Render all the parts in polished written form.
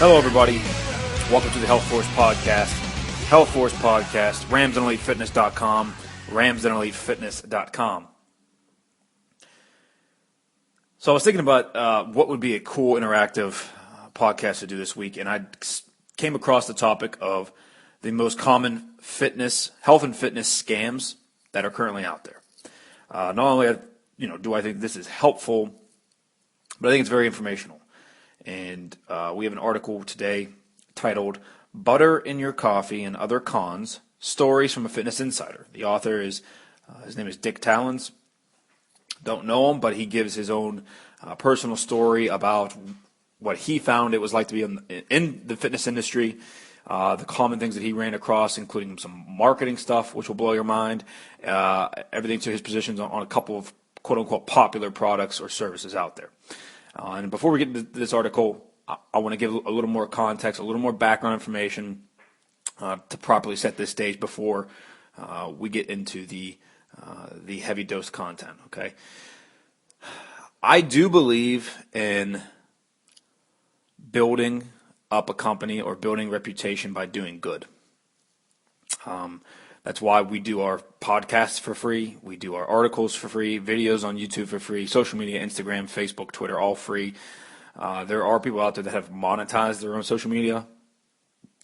Hello, everybody. Welcome to the HealthForce podcast. HealthForce podcast, ramsandelitefitness.com, ramsandelitefitness.com. So I was thinking about what would be a cool interactive podcast to do this week, and I came across the topic of the most common health and fitness scams that are currently out there. Not only do I think this is helpful, but I think it's very informational. And we have an article today titled "Butter in Your Coffee and Other Cons: Stories from a Fitness Insider." The author is his name is Dick Tallons. Don't know him, but he gives his own personal story about what he found it was like to be in the fitness industry, the common things that he ran across, including some marketing stuff, which will blow your mind, everything to his positions on a couple of quote-unquote popular products or services out there. And before we get into this article, I want to give a little more context, a little more background information to properly set this stage before we get into the heavy dose content. Okay, I do believe in building up a company or building reputation by doing good. That's why we do our podcasts for free. We do our articles for free, videos on YouTube for free, social media, Instagram, Facebook, Twitter, all free. There are people out there that have monetized their own social media,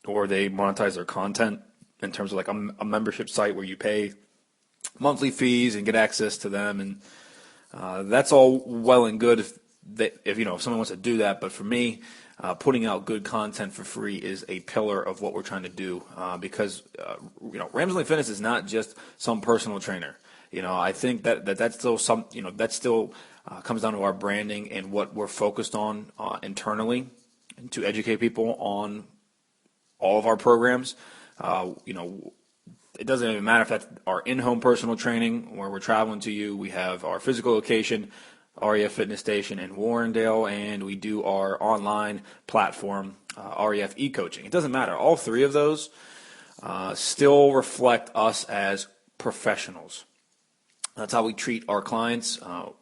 or they monetize their content in terms of like a membership site where you pay monthly fees and get access to them. And that's all well and good if someone wants to do that. But for me, putting out good content for free is a pillar of what we're trying to do, because Rams Elite Fitness is not just some personal trainer. I think that's still that still comes down to our branding and what we're focused on internally, and to educate people on all of our programs. It doesn't even matter if that's our in-home personal training where we're traveling to you. We have our physical location, REF Fitness Station in Warrendale, and we do our online platform, REF e-coaching. It doesn't matter. All three of those still reflect us as professionals. That's how we treat our clients.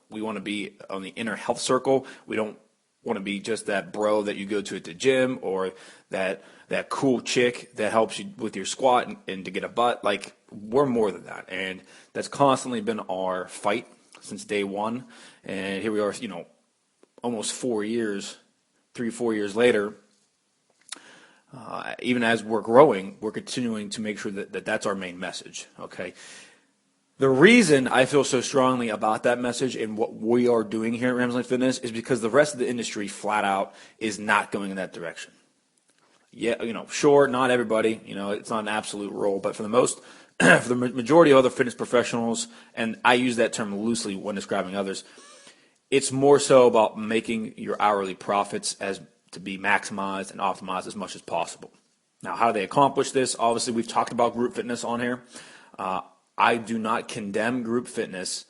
We want to be on the inner health circle. We don't want to be just that bro that you go to at the gym, or that cool chick that helps you with your squat and to get a butt. Like, we're more than that, and that's constantly been our fight since day one. And here we are, almost 4 years, 3-4 years later. Even as we're growing, we're continuing to make sure that that's our main message. Okay. The reason I feel so strongly about that message and what we are doing here at Rams Elite Fitness is because the rest of the industry flat out is not going in that direction. Yeah, sure, not everybody, it's not an absolute rule, but for the majority of other fitness professionals, and I use that term loosely when describing others, it's more so about making your hourly profits as to be maximized and optimized as much as possible. Now, how do they accomplish this? Obviously, we've talked about group fitness on here. I do not condemn group fitness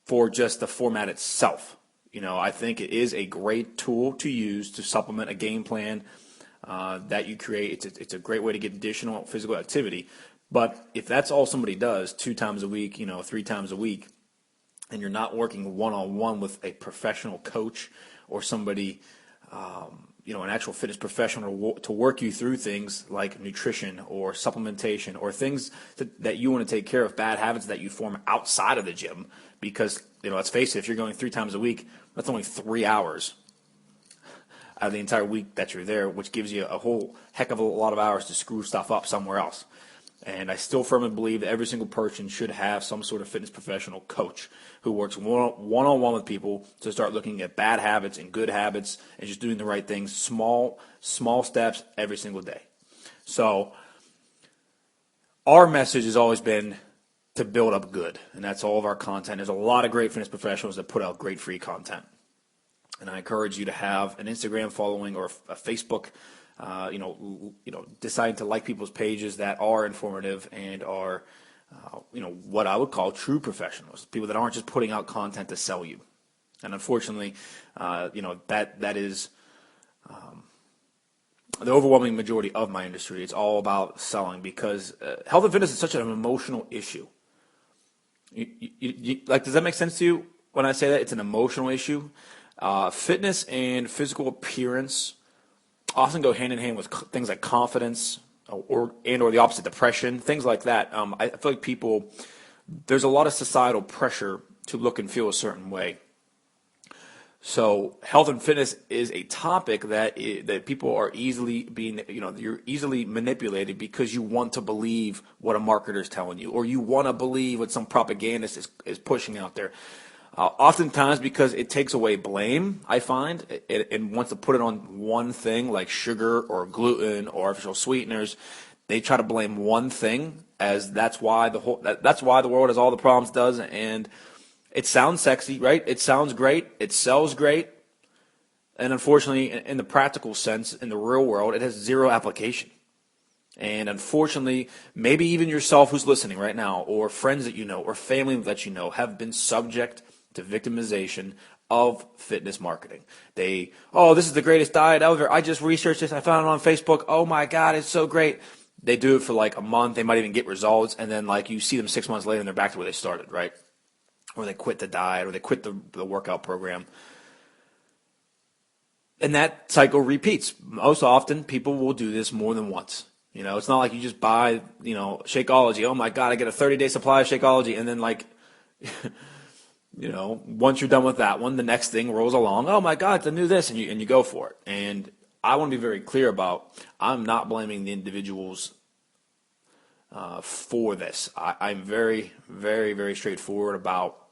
for just the format itself. I think it is a great tool to use to supplement a game plan that you create. It's a great way to get additional physical activity. But if that's all somebody does 2 times a week, 3 times a week, and you're not working one-on-one with a professional coach or somebody, an actual fitness professional to work you through things like nutrition or supplementation or things that you want to take care of, bad habits that you form outside of the gym, because, let's face it, if you're going 3 times a week, that's only 3 hours out of the entire week that you're there, which gives you a whole heck of a lot of hours to screw stuff up somewhere else. And I still firmly believe that every single person should have some sort of fitness professional coach who works one-on-one with people to start looking at bad habits and good habits and just doing the right things, small steps every single day. So our message has always been to build up good, and that's all of our content. There's a lot of great fitness professionals that put out great free content. And I encourage you to have an Instagram following or a Facebook, deciding to like people's pages that are informative and are, what I would call true professionals, people that aren't just putting out content to sell you. And unfortunately, that is the overwhelming majority of my industry. It's all about selling, because health and fitness is such an emotional issue. Does that make sense to you when I say that? It's an emotional issue. Fitness and physical appearance often go hand in hand with things like confidence or the opposite, depression, things like that. I feel like there's a lot of societal pressure to look and feel a certain way. So health and fitness is a topic that people are easily you're easily manipulated because you want to believe what a marketer is telling you, or you want to believe what some propagandist is pushing out there. Oftentimes because it takes away blame, I find, and wants to put it on one thing like sugar or gluten or artificial sweeteners. They try to blame one thing as that's why the world has all the problems it does, and it sounds sexy, right? It sounds great. It sells great. And unfortunately, in the practical sense, in the real world, it has zero application. And unfortunately, maybe even yourself who's listening right now, or friends that you know, or family that you know, have been subject to victimization of fitness marketing. This is the greatest diet ever. I just researched this. I found it on Facebook. Oh my God, it's so great. They do it for like a month. They might even get results. And then like you see them 6 months later and they're back to where they started, right? Or they quit the diet, or they quit the workout program. And that cycle repeats. Most often, people will do this more than once. It's not like you just buy, Shakeology. Oh my God, I get a 30-day supply of Shakeology. And then like, once you're done with that one, the next thing rolls along. Oh my God, it's a new this, and you go for it. And I want to be very clear about, I'm not blaming the individuals for this. I'm very, very, very straightforward about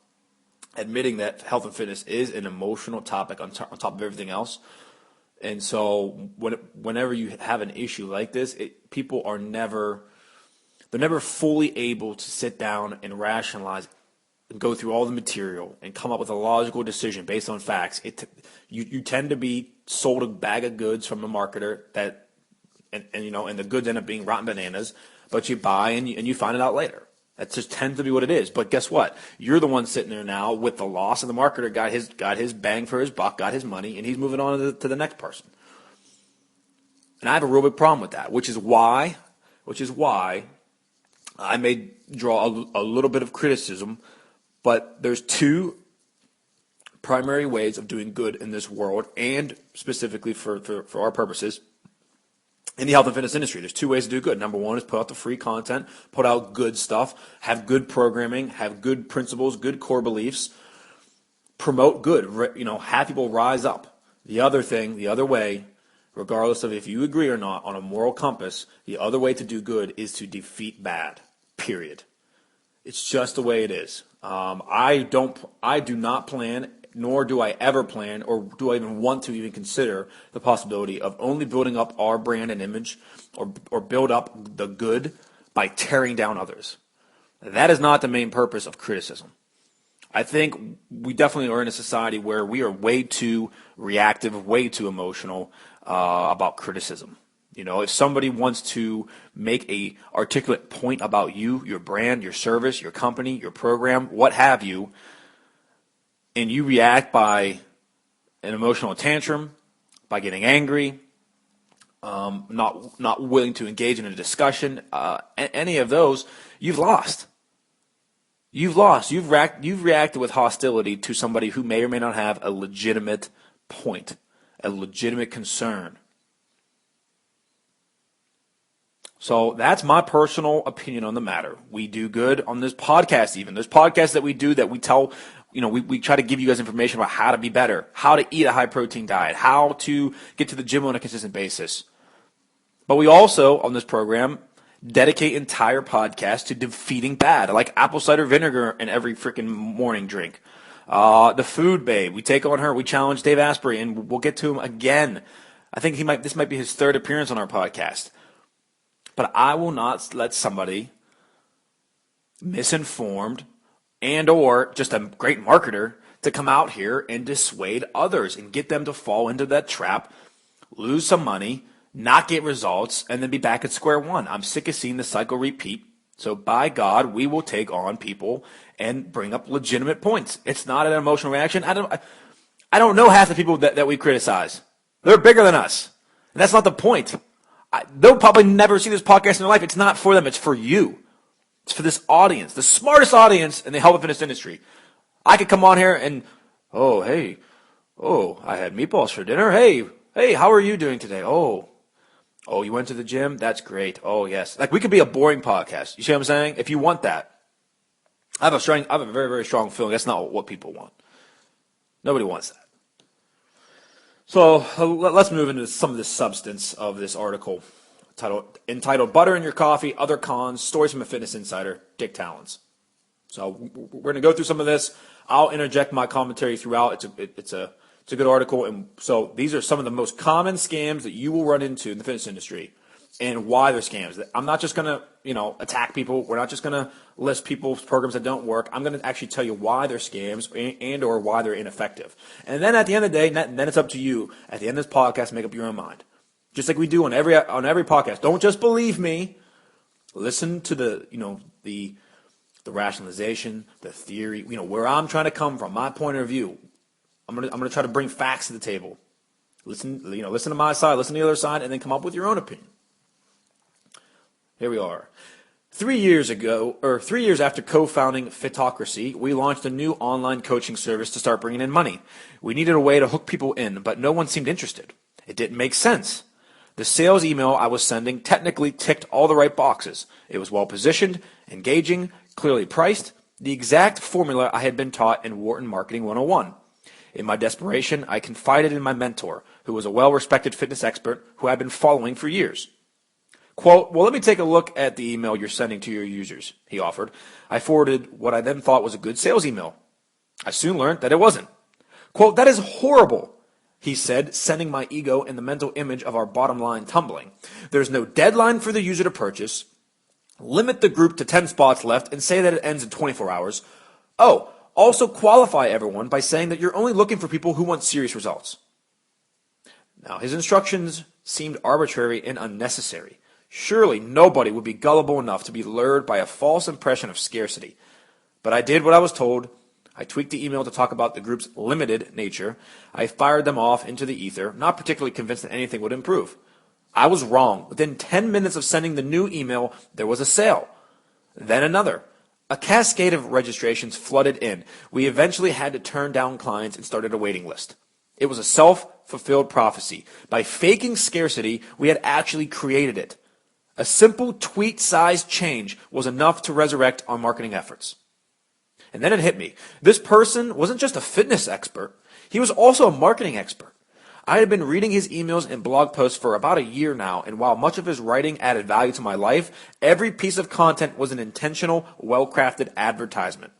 admitting that health and fitness is an emotional topic on top of everything else. And so whenever you have an issue like this, people are never fully able to sit down and rationalize and go through all the material and come up with a logical decision based on facts. You tend to be sold a bag of goods from a marketer and the goods end up being rotten bananas, but you buy and you find it out later. That just tends to be what it is. But guess what? You're the one sitting there now with the loss, and the marketer got his bang for his buck, got his money, and he's moving on to the next person. And I have a real big problem with that, which is why I may draw a little bit of criticism, but there's two primary ways of doing good in this world, and specifically for our purposes, in the health and fitness industry. There's two ways to do good. Number one is put out the free content, put out good stuff, have good programming, have good principles, good core beliefs, promote good, have people rise up. The other way, regardless of if you agree or not on a moral compass, the other way to do good is to defeat bad, period. It's just the way it is. I do not plan, nor do I ever plan, or do I even want to even consider the possibility of only building up our brand and image or build up the good by tearing down others. That is not the main purpose of criticism. I think we definitely are in a society where we are way too reactive, way too emotional about criticism. If somebody wants to make a articulate point about you, your brand, your service, your company, your program, what have you, and you react by an emotional tantrum, by getting angry, not willing to engage in a discussion, any of those, you've lost. You've lost. You've reacted with hostility to somebody who may or may not have a legitimate point, a legitimate concern. So that's my personal opinion on the matter. We do good on this podcast even. There's podcasts that we do that we tell, we try to give you guys information about how to be better, how to eat a high-protein diet, how to get to the gym on a consistent basis. But we also, on this program, dedicate entire podcasts to defeating bad, like apple cider vinegar in every freaking morning drink. The food babe, we take on her. We challenge Dave Asprey, and we'll get to him again. I think this might be his third appearance on our podcast. But I will not let somebody misinformed and or just a great marketer to come out here and dissuade others and get them to fall into that trap, lose some money, not get results, and then be back at square one. I'm sick of seeing the cycle repeat. So by God, we will take on people and bring up legitimate points. It's not an emotional reaction. I don't know half the people that we criticize. They're bigger than us. And that's not the point. They'll probably never see this podcast in their life. It's not for them. It's for you. It's for this audience, the smartest audience in the health and fitness industry. I could come on here and, I had meatballs for dinner. Hey, Hey, how are you doing today? Oh, you went to the gym? That's great. Oh, yes. Like we could be a boring podcast. You see what I'm saying? If you want that, I have a very, very strong feeling that's not what people want. Nobody wants that. So let's move into some of the substance of this article entitled Butter in Your Coffee, Other Cons, Stories from a Fitness Insider, Dick Talons. So we're going to go through some of this. I'll interject my commentary throughout. It's a good article. And so these are some of the most common scams that you will run into in the fitness industry and why they're scams. I'm not just going to, attack people. We're not just going to list people's programs that don't work. I'm going to actually tell you why they're scams and or why they're ineffective. And then at the end of the day, then it's up to you at the end of this podcast to make up your own mind. Just like we do on every podcast. Don't just believe me. Listen to the rationalization, the theory, where I'm trying to come from, my point of view. I'm gonna try to bring facts to the table. Listen to my side, listen to the other side, and then come up with your own opinion. Here we are. 3 years after co-founding Fitocracy, we launched a new online coaching service to start bringing in money. We needed a way to hook people in, but no one seemed interested. It didn't make sense. The sales email I was sending technically ticked all the right boxes. It was well positioned, engaging, clearly priced, the exact formula I had been taught in Wharton Marketing 101. In my desperation, I confided in my mentor, who was a well-respected fitness expert who I'd been following for years. Quote, well, let me take a look at the email you're sending to your users, he offered. I forwarded what I then thought was a good sales email. I soon learned that it wasn't. Quote, that is horrible, he said, sending my ego and the mental image of our bottom line tumbling. There's no deadline for the user to purchase. Limit the group to 10 spots left and say that it ends in 24 hours. Oh, also qualify everyone by saying that you're only looking for people who want serious results. Now, his instructions seemed arbitrary and unnecessary. Surely nobody would be gullible enough to be lured by a false impression of scarcity. But I did what I was told. I tweaked the email to talk about the group's limited nature. I fired them off into the ether, not particularly convinced that anything would improve. I was wrong. Within 10 minutes of sending the new email, there was a sale. Then another. A cascade of registrations flooded in. We eventually had to turn down clients and started a waiting list. It was a self-fulfilled prophecy. By faking scarcity, we had actually created it. A simple tweet-sized change was enough to resurrect our marketing efforts. And then it hit me. This person wasn't just a fitness expert. He was also a marketing expert. I had been reading his emails and blog posts for about a year now, and while much of his writing added value to my life, every piece of content was an intentional, well-crafted advertisement.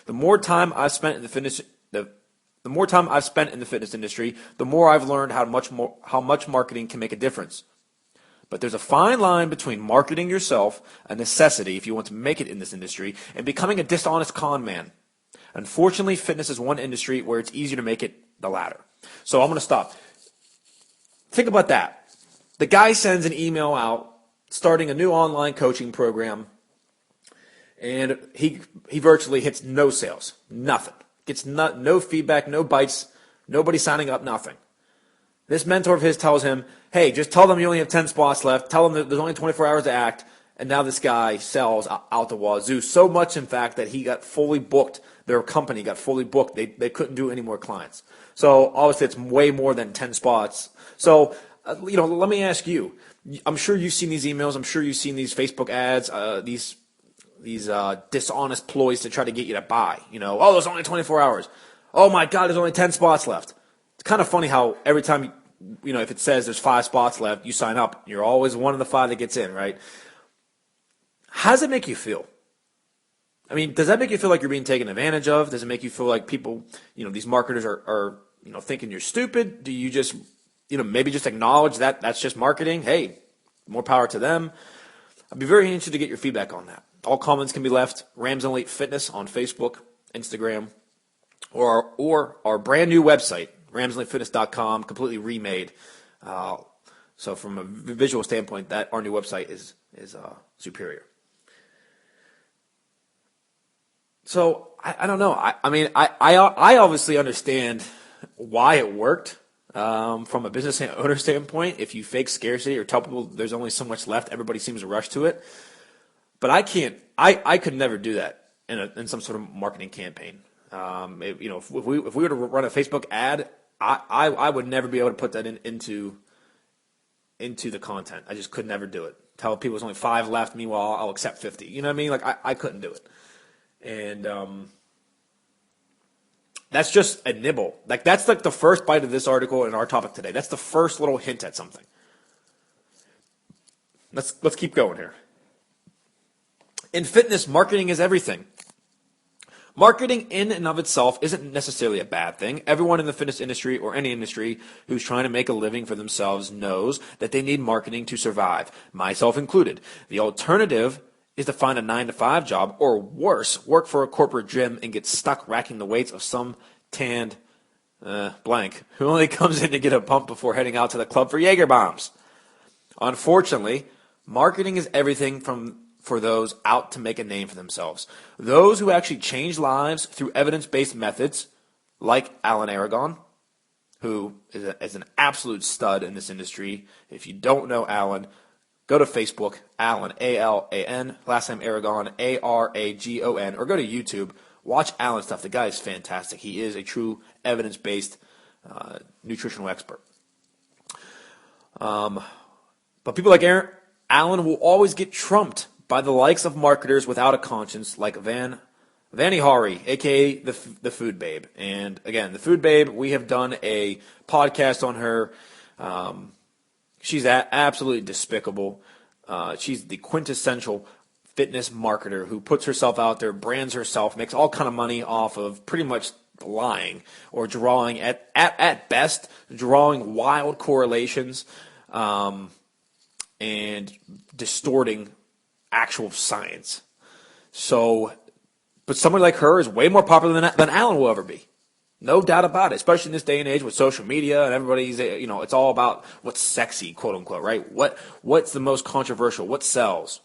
The more time I've spent in the fitness industry, the more I've learned how much marketing can make a difference. But there's a fine line between marketing yourself, a necessity if you want to make it in this industry, and becoming a dishonest con man. Unfortunately, fitness is one industry where it's easier to make it the latter. So I'm going to stop. Think about that. The guy sends an email out starting a new online coaching program, and he virtually hits no sales, nothing. Gets no feedback, no bites, nobody signing up, nothing. This mentor of his tells him, hey, just tell them you only have 10 spots left. Tell them that there's only 24 hours to act. And now this guy sells out the wazoo. So much, in fact, that he got fully booked. Their company got fully booked. They couldn't do any more clients. So obviously it's way more than 10 spots. So, let me ask you. I'm sure you've seen these emails. I'm sure you've seen these Facebook ads, these dishonest ploys to try to get you to buy. Oh, there's only 24 hours. Oh, my God, there's only 10 spots left. It's kind of funny how every time, if it says there's 5 spots left, you sign up. You're always one of the 5 that gets in, right? How does it make you feel? I mean, does that make you feel like you're being taken advantage of? Does it make you feel like people, these marketers are thinking you're stupid? Do you just, maybe just acknowledge that that's just marketing? Hey, more power to them. I'd be very interested to get your feedback on that. All comments can be left, Rams Elite Fitness on Facebook, Instagram, or our brand new website, ramselitefitness.com, completely remade. So from a visual standpoint, that our new website is superior. So I don't know. I obviously understand why it worked from a business owner standpoint. If you fake scarcity or tell people there's only so much left, everybody seems to rush to it. But I can't. I could never do that in some sort of marketing campaign. If we were to run a Facebook ad I would never be able to put that into the content. I just could never do it. Tell people there's only 5 left, meanwhile I'll accept 50. You know what I mean? Like I couldn't do it. And that's just a nibble. Like that's like the first bite of this article and our topic today. That's the first little hint at something. Let's keep going here. In fitness, marketing is everything. Marketing in and of itself isn't necessarily a bad thing. Everyone in the fitness industry or any industry who's trying to make a living for themselves knows that they need marketing to survive, myself included. The alternative is to find a 9-to-5 job, or worse, work for a corporate gym and get stuck racking the weights of some tanned blank who only comes in to get a pump before heading out to the club for Jaeger bombs. Unfortunately, marketing is everything for those out to make a name for themselves. Those who actually change lives through evidence-based methods, like Alan Aragon, who is an absolute stud in this industry. If you don't know Alan, go to Facebook, Alan, A-L-A-N, last name Aragon, A-R-A-G-O-N, or go to YouTube. Watch Alan's stuff. The guy is fantastic. He is a true evidence-based nutritional expert. But people like Alan will always get trumped by the likes of marketers without a conscience like Vani Hari, a.k.a. the Food Babe. And again, the Food Babe, we have done a podcast on her. She's absolutely despicable. She's the quintessential fitness marketer who puts herself out there, brands herself, makes all kind of money off of pretty much lying or drawing, at best, drawing wild correlations and distorting actual science. So, but somebody like her is way more popular than Alan will ever be. No doubt about it, especially in this day and age with social media and everybody's, it's all about what's sexy, quote unquote, right? What's the most controversial? What sells?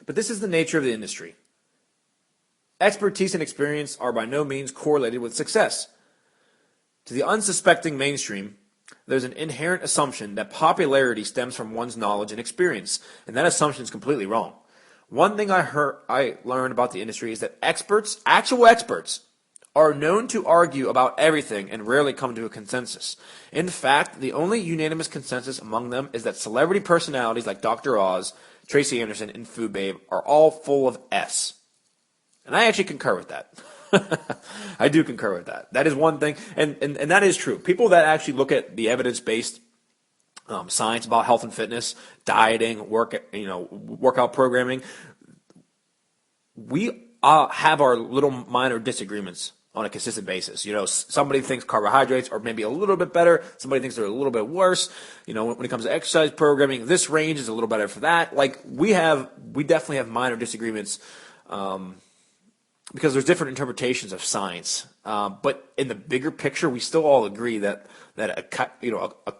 But this is the nature of the industry. Expertise and experience are by no means correlated with success. To the unsuspecting mainstream, there's an inherent assumption that popularity stems from one's knowledge and experience, and that assumption is completely wrong. One thing I learned about the industry is that actual experts, are known to argue about everything and rarely come to a consensus. In fact, the only unanimous consensus among them is that celebrity personalities like Dr. Oz, Tracy Anderson, and Food Babe are all full of F's. And I actually concur with that. I do concur with that. That is one thing, and that is true. People that actually look at the evidence-based science about health and fitness, dieting, workout programming, we have our little minor disagreements on a consistent basis. Somebody thinks carbohydrates are maybe a little bit better. Somebody thinks they're a little bit worse. When it comes to exercise programming, this range is a little better for that. Like we definitely have minor disagreements because there's different interpretations of science. But in the bigger picture, we still all agree that a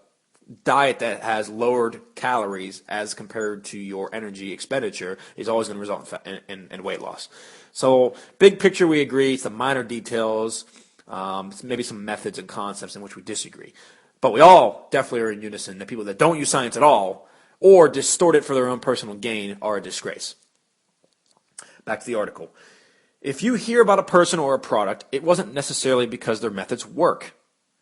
diet that has lowered calories as compared to your energy expenditure is always going to result in weight loss. So big picture, we agree. It's the minor details, maybe some methods and concepts in which we disagree. But we all definitely are in unison that people that don't use science at all or distort it for their own personal gain are a disgrace. Back to the article. If you hear about a person or a product, it wasn't necessarily because their methods work.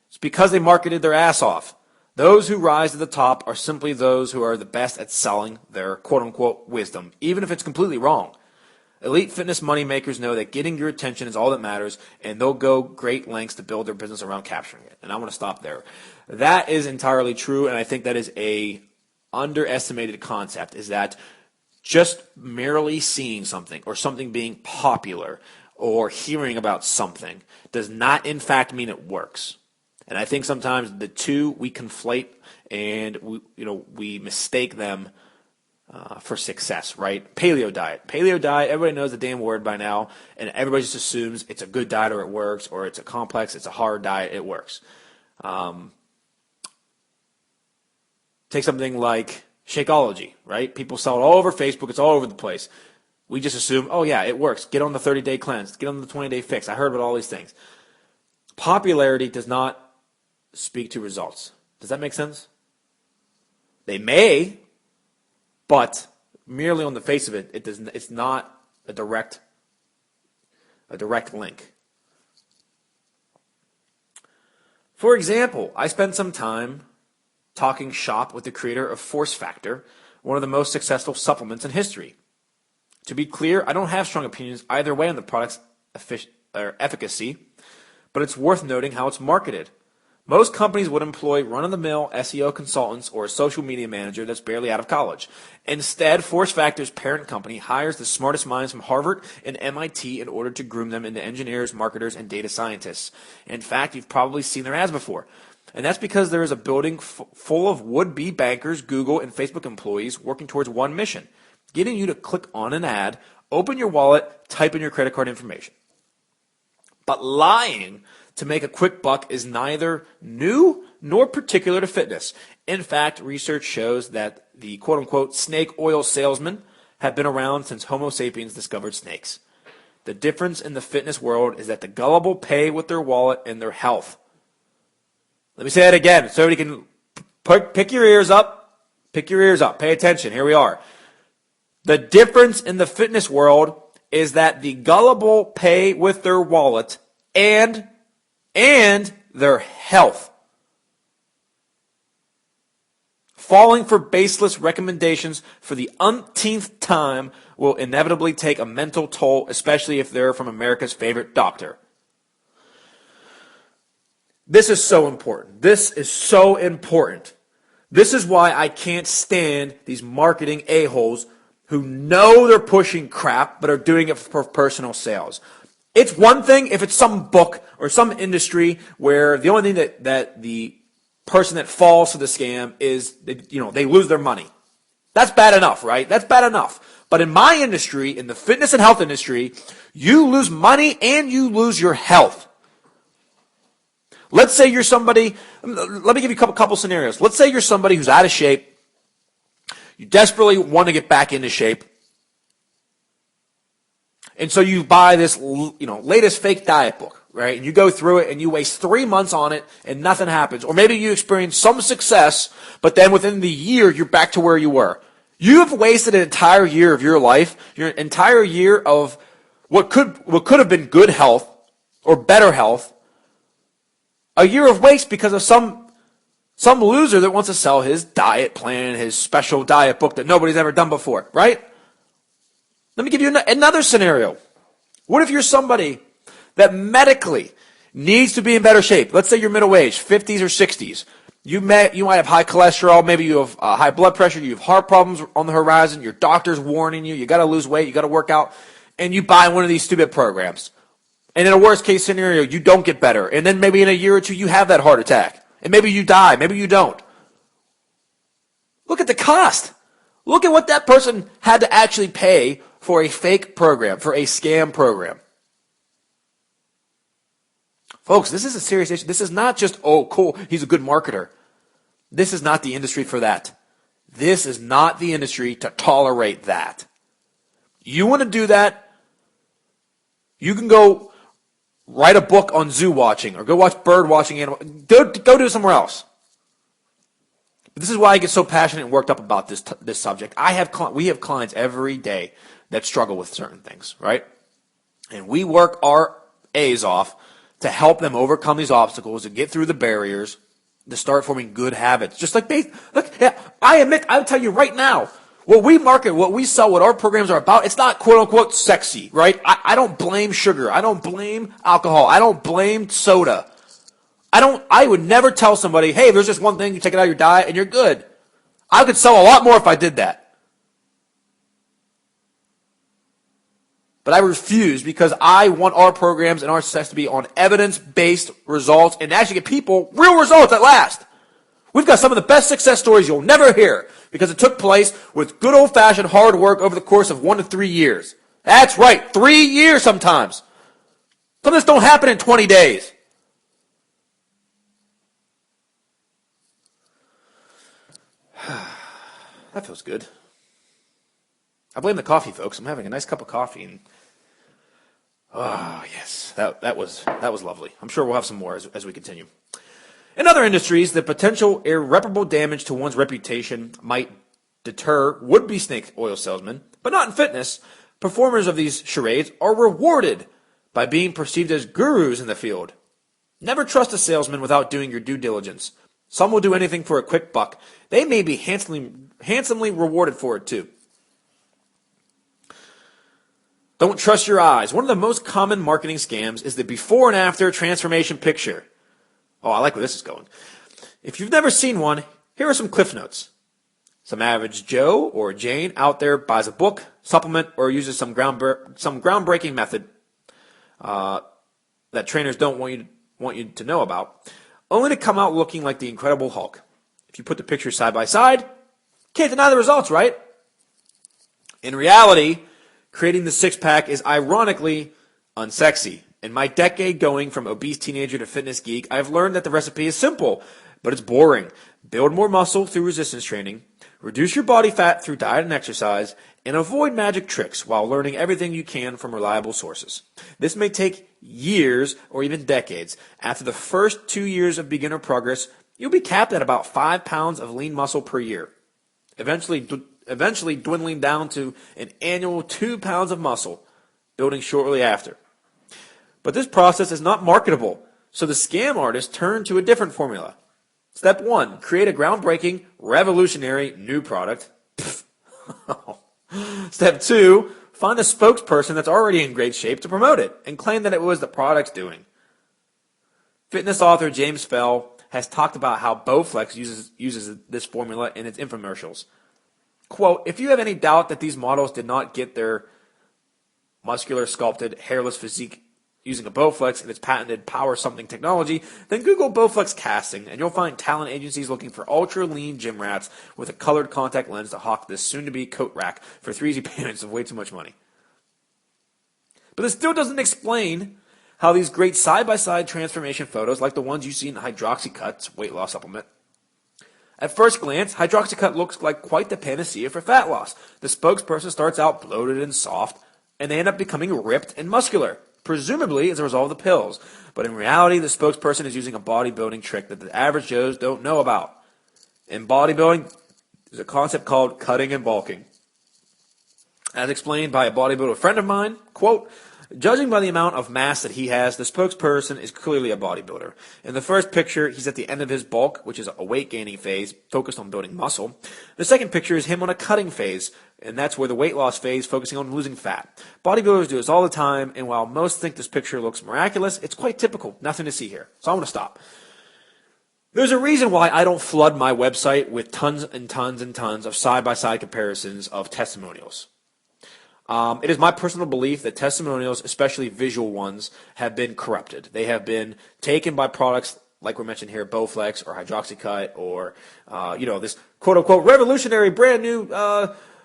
It's because they marketed their ass off. Those who rise to the top are simply those who are the best at selling their quote-unquote wisdom, even if it's completely wrong. Elite fitness moneymakers know that getting your attention is all that matters, and they'll go great lengths to build their business around capturing it. And I want to stop there. That is entirely true, and I think that is a underestimated concept, is that just merely seeing something or something being popular or hearing about something does not in fact mean it works. And I think sometimes the two we conflate and we mistake them for success, right? Paleo diet, everybody knows the damn word by now, and everybody just assumes it's a good diet or it works, or it's a complex, it's a hard diet, it works. Take something like Shakeology, right? People sell it all over Facebook, it's all over the place. We just assume, oh yeah, it works. Get on the 30-day cleanse, get on the 20-day fix. I heard about all these things. Popularity does not speak to results. Does that make sense? They may, but merely on the face of it, it's not a direct a direct link. For example, I spent some time talking shop with the creator of Force Factor, one of the most successful supplements in history. To be clear, I don't have strong opinions either way on the product's efficacy, but it's worth noting how it's marketed. Most companies would employ run-of-the-mill SEO consultants or a social media manager that's barely out of college. Instead, Force Factor's parent company hires the smartest minds from Harvard and MIT in order to groom them into engineers, marketers, and data scientists. In fact, you've probably seen their ads before. And that's because there is a building full of would-be bankers, Google, and Facebook employees working towards one mission: getting you to click on an ad, open your wallet, type in your credit card information. But lying to make a quick buck is neither new nor particular to fitness. In fact, research shows that the quote-unquote snake oil salesmen have been around since Homo sapiens discovered snakes. The difference in the fitness world is that the gullible pay with their wallet and their health. Let me say that again so you can pick your ears up. Pick your ears up. Pay attention. Here we are. The difference in the fitness world is that the gullible pay with their wallet and their health. Falling for baseless recommendations for the umpteenth time will inevitably take a mental toll, especially if they're from America's favorite doctor. This is so important. This is so important. This is why I can't stand these marketing a-holes who know they're pushing crap but are doing it for personal sales. It's one thing if it's some book or some industry where the only thing that the person that falls to the scam is they lose their money. That's bad enough, right? That's bad enough. But in my industry, in the fitness and health industry, you lose money and you lose your health. Let's say you're somebody, let me give you a couple scenarios. Let's say you're somebody who's out of shape. You desperately want to get back into shape. And so you buy this, latest fake diet book, right? And you go through it and you waste 3 months on it and nothing happens. Or maybe you experience some success, but then within the year, you're back to where you were. You've wasted an entire year of your life, your entire year of what could have been good health or better health, a year of waste because of some loser that wants to sell his diet plan, his special diet book that nobody's ever done before, right? Let me give you another scenario. What if you're somebody that medically needs to be in better shape? Let's say you're middle-aged, 50s or 60s. You might have high cholesterol, maybe you have high blood pressure, you have heart problems on the horizon, your doctor's warning you got to lose weight, you got to work out, and you buy one of these stupid programs. And in a worst-case scenario, you don't get better. And then maybe in a year or two, you have that heart attack. And maybe you die, maybe you don't. Look at the cost. Look at what that person had to actually pay for a fake program, for a scam program. Folks, this is a serious issue. This is not just, oh, cool, he's a good marketer. This is not the industry for that. This is not the industry to tolerate that. You want to do that, you can go write a book on zoo watching or go watch bird watching. Go do it somewhere else. But this is why I get so passionate and worked up about this subject. We have clients every day that struggle with certain things, right? And we work our A's off to help them overcome these obstacles and get through the barriers to start forming good habits. Just like I'll tell you right now, what we market, what we sell, what our programs are about, it's not quote unquote sexy, right? I don't blame sugar. I don't blame alcohol. I don't blame soda. I would never tell somebody, hey, there's just one thing, you take it out of your diet and you're good. I could sell a lot more if I did that. But I refuse because I want our programs and our success to be on evidence-based results and actually get people real results at last. We've got some of the best success stories you'll never hear because it took place with good old-fashioned hard work over the course of 1 to 3 years. That's right, 3 years sometimes. Some of this don't happen in 20 days. That feels good. I blame the coffee, folks. I'm having a nice cup of coffee, and yes, that was lovely. I'm sure we'll have some more as we continue. In other industries, the potential irreparable damage to one's reputation might deter would-be snake oil salesmen, but not in fitness. Performers of these charades are rewarded by being perceived as gurus in the field. Never trust a salesman without doing your due diligence. Some will do anything for a quick buck. They may be handsomely rewarded for it too. Don't trust your eyes. One of the most common marketing scams is the before and after transformation picture. Oh, I like where this is going. If you've never seen one, here are some cliff notes. Some average Joe or Jane out there buys a book, supplement, or uses some groundbreaking method that trainers don't want you to know about, only to come out looking like the Incredible Hulk. If you put the pictures side by side, can't deny the results, right? In reality, creating the six-pack is ironically unsexy. In my decade going from obese teenager to fitness geek, I've learned that the recipe is simple, but it's boring. Build more muscle through resistance training, reduce your body fat through diet and exercise, and avoid magic tricks while learning everything you can from reliable sources. This may take years or even decades. After the first 2 years of beginner progress, you'll be capped at about 5 pounds of lean muscle per year, eventually dwindling down to an annual 2 pounds of muscle, building shortly after. But this process is not marketable, so the scam artists turn to a different formula. Step 1, create a groundbreaking, revolutionary new product. Step 2, find a spokesperson that's already in great shape to promote it and claim that it was the product's doing. Fitness author James Fell has talked about how Bowflex uses this formula in its infomercials. Quote, if you have any doubt that these models did not get their muscular, sculpted, hairless physique using a Bowflex and its patented power something technology, then Google Bowflex casting and you'll find talent agencies looking for ultra lean gym rats with a colored contact lens to hawk this soon-to-be coat rack for 3 easy payments of way too much money. But this still doesn't explain how these great side-by-side transformation photos, like the ones you see in Hydroxycut's weight loss supplement. At first glance, Hydroxycut looks like quite the panacea for fat loss. The spokesperson starts out bloated and soft, and they end up becoming ripped and muscular, presumably as a result of the pills. But in reality, the spokesperson is using a bodybuilding trick that the average Joes don't know about. In bodybuilding, there's a concept called cutting and bulking. As explained by a bodybuilder friend of mine, quote, judging by the amount of mass that he has, the spokesperson is clearly a bodybuilder. In the first picture, he's at the end of his bulk, which is a weight-gaining phase focused on building muscle. The second picture is him on a cutting phase, and that's where the weight loss phase focusing on losing fat. Bodybuilders do this all the time, and while most think this picture looks miraculous, it's quite typical. Nothing to see here. So I'm going to stop. There's a reason why I don't flood my website with tons and tons and tons of side-by-side comparisons of testimonials. It is my personal belief that testimonials, especially visual ones, have been corrupted. They have been taken by products like we mentioned here, Bowflex or Hydroxycut or, this quote-unquote revolutionary brand new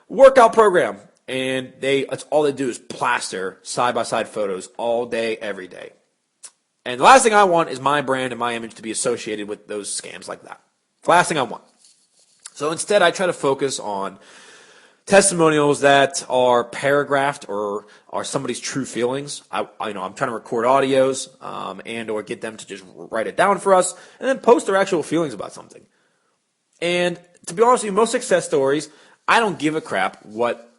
workout program. And that's all they do is plaster side-by-side photos all day, every day. And the last thing I want is my brand and my image to be associated with those scams like that. The last thing I want. So instead, I try to focus on testimonials that are paragraphed or are somebody's true feelings. I'm trying to record audios and or get them to just write it down for us and then post their actual feelings about something. And to be honest with you, most success stories, I don't give a crap what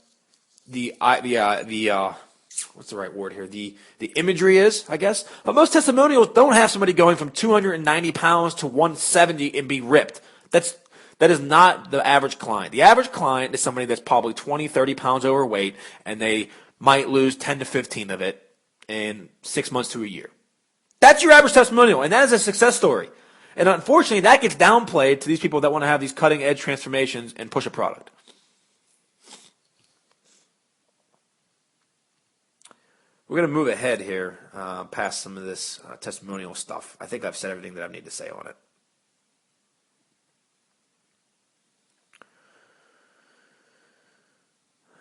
what's the right word here? The imagery is, I guess. But most testimonials don't have somebody going from 290 pounds to 170 and be ripped. That is not the average client. The average client is somebody that's probably 20, 30 pounds overweight, and they might lose 10 to 15 of it in 6 months to a year. That's your average testimonial, and that is a success story. And unfortunately, that gets downplayed to these people that want to have these cutting-edge transformations and push a product. We're going to move ahead here past some of this testimonial stuff. I think I've said everything that I need to say on it.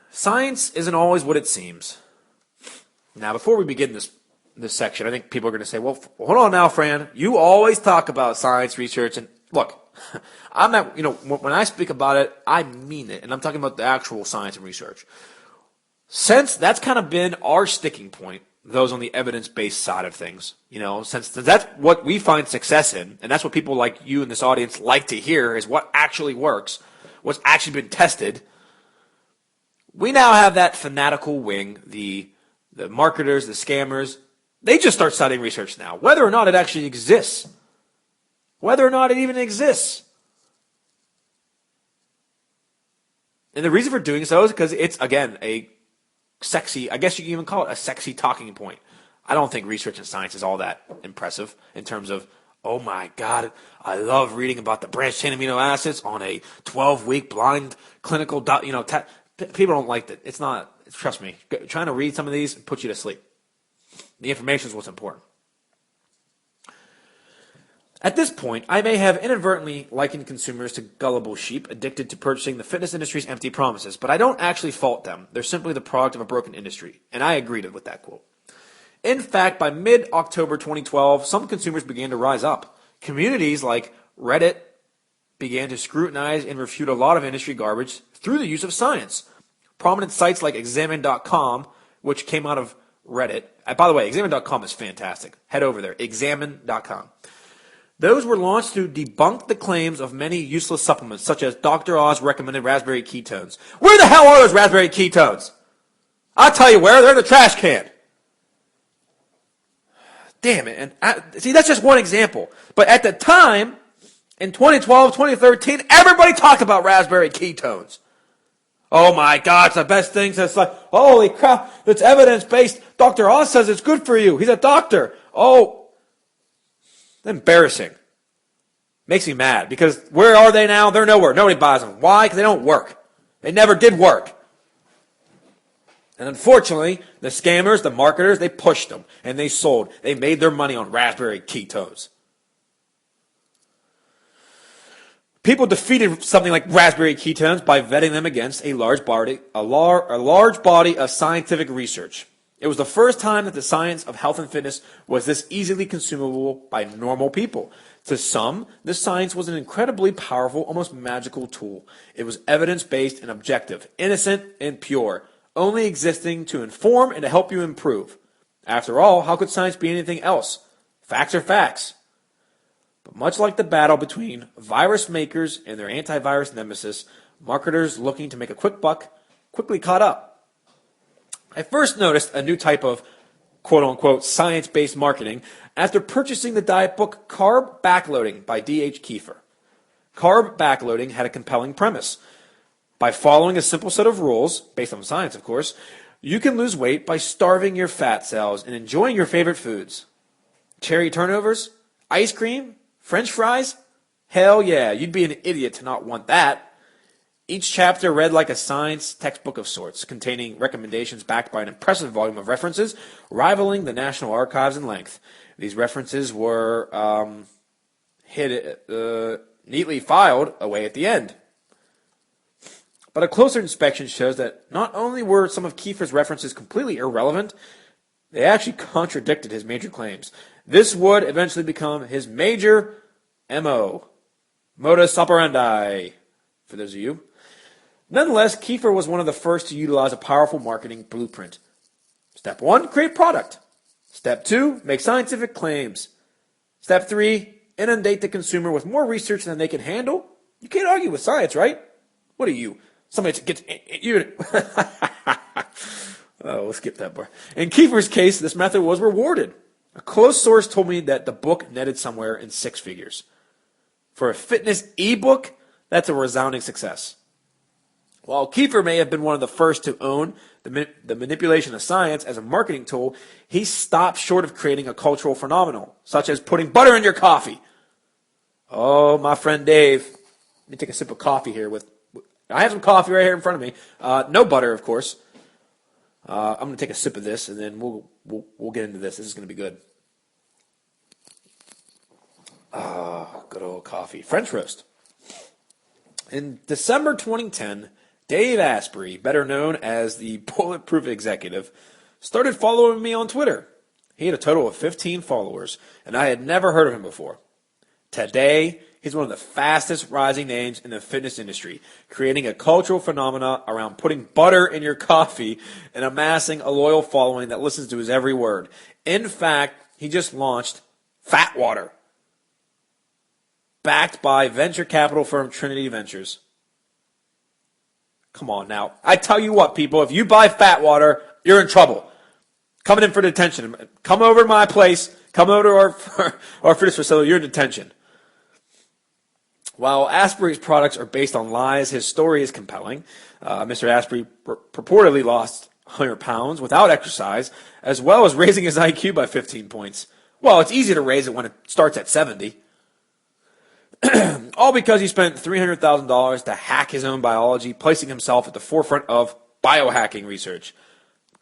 Science isn't always what it seems. Now, before we begin this section, I think people are going to say, well, hold on now, Fran. You always talk about science research. And look, I'm not, when I speak about it, I mean it. And I'm talking about the actual science and research. Since that's kind of been our sticking point, those on the evidence-based side of things, since that's what we find success in, and that's what people like you in this audience like to hear is what actually works, what's actually been tested. We now have that fanatical wing, the marketers, the scammers, They just start citing research now, whether or not it actually exists. Whether or not it even exists. And the reason for doing so is because it's, again, a sexy, I guess you can even call it a sexy talking point. I don't think research and science is all that impressive in terms of, oh my God, I love reading about the branched chain amino acids on a 12-week blind clinical, people don't like that. It's not, trust me, trying to read some of these puts you to sleep. The information is what's important. At this point, I may have inadvertently likened consumers to gullible sheep addicted to purchasing the fitness industry's empty promises, but I don't actually fault them. They're simply the product of a broken industry, and I agreed with that quote. In fact, by mid-October 2012, some consumers began to rise up. Communities like Reddit began to scrutinize and refute a lot of industry garbage through the use of science. Prominent sites like Examine.com, which came out of Reddit. By the way, Examine.com is fantastic. Head over there, Examine.com. Those were launched to debunk the claims of many useless supplements, such as Dr. Oz recommended raspberry ketones. Where the hell are those raspberry ketones? I'll tell you where. They're in the trash can. Damn it. And see, that's just one example. But at the time, in 2012, 2013, everybody talked about raspberry ketones. Oh my God, it's the best thing. It's like, holy crap, it's evidence-based. Dr. Oz says it's good for you. He's a doctor. Oh, embarrassing. Makes me mad because where are they now? They're nowhere. Nobody buys them. Why? Because they don't work. They never did work. And unfortunately, the scammers, the marketers, they pushed them and they sold. They made their money on raspberry ketones. People defeated something like raspberry ketones by vetting them against a large body of scientific research. It was the first time that the science of health and fitness was this easily consumable by normal people. To some, this science was an incredibly powerful, almost magical tool. It was evidence-based and objective, innocent and pure, only existing to inform and to help you improve. After all, how could science be anything else? Facts are facts. But much like the battle between virus makers and their antivirus nemesis, marketers looking to make a quick buck quickly caught up. I first noticed a new type of quote-unquote science-based marketing after purchasing the diet book Carb Backloading by D.H. Kiefer. Carb backloading had a compelling premise. By following a simple set of rules, based on science of course, you can lose weight by starving your fat cells and enjoying your favorite foods. Cherry turnovers? Ice cream? French fries? Hell yeah, you'd be an idiot to not want that. Each chapter read like a science textbook of sorts, containing recommendations backed by an impressive volume of references, rivaling the National Archives in length. These references were neatly filed away at the end. But a closer inspection shows that not only were some of Kiefer's references completely irrelevant, they actually contradicted his major claims. This would eventually become his major MO, modus operandi, for those of you. Nonetheless, Kiefer was one of the first to utilize a powerful marketing blueprint. Step 1, create product. Step 2, make scientific claims. Step 3, inundate the consumer with more research than they can handle. You can't argue with science, right? What are you? Somebody gets you. Oh, we'll skip that part. In Kiefer's case, this method was rewarded. A close source told me that the book netted somewhere in 6 figures. For a fitness ebook, that's a resounding success. While Kiefer may have been one of the first to own the manipulation of science as a marketing tool, he stopped short of creating a cultural phenomenon, such as putting butter in your coffee. Oh, my friend Dave. Let me take a sip of coffee here. I have some coffee right here in front of me. No butter, of course. I'm going to take a sip of this, and then we'll get into this. This is going to be good. Good old coffee. French roast. In December 2010, Dave Asprey, better known as the Bulletproof Executive, started following me on Twitter. He had a total of 15 followers, and I had never heard of him before. Today, he's one of the fastest rising names in the fitness industry, creating a cultural phenomena around putting butter in your coffee and amassing a loyal following that listens to his every word. In fact, he just launched Fat Water, backed by venture capital firm Trinity Ventures. Come on now. I tell you what, people, if you buy Fat Water, you're in trouble. coming in for detention. Come over to my place. Come over to our fitness facility. You're in detention. While Asprey's products are based on lies, his story is compelling. Mr. Asprey purportedly lost 100 pounds without exercise, as well as raising his IQ by 15 points. Well, it's easy to raise it when it starts at 70. All because he spent $300,000 to hack his own biology, placing himself at the forefront of biohacking research.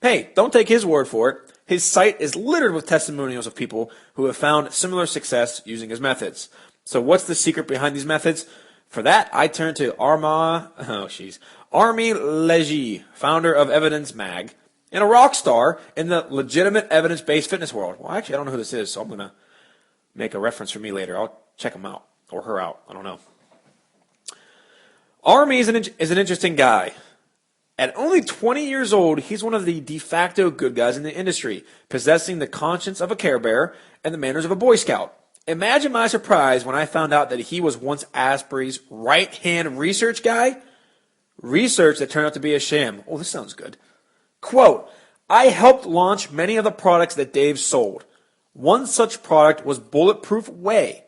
Hey, don't take his word for it. His site is littered with testimonials of people who have found similar success using his methods. So what's the secret behind these methods? For that, I turn to Armi Leggi, founder of Evidence Mag, and a rock star in the legitimate evidence-based fitness world. Well, actually, I don't know who this is, so I'm going to make a reference for me later. I'll check him out, or her out. I don't know. Armi is an interesting guy. At only 20 years old, he's one of the de facto good guys in the industry, possessing the conscience of a Care Bear and the manners of a Boy Scout. Imagine my surprise when I found out that he was once Asprey's right-hand research guy. Research that turned out to be a sham. Oh, this sounds good. Quote, I helped launch many of the products that Dave sold. One such product was Bulletproof Whey.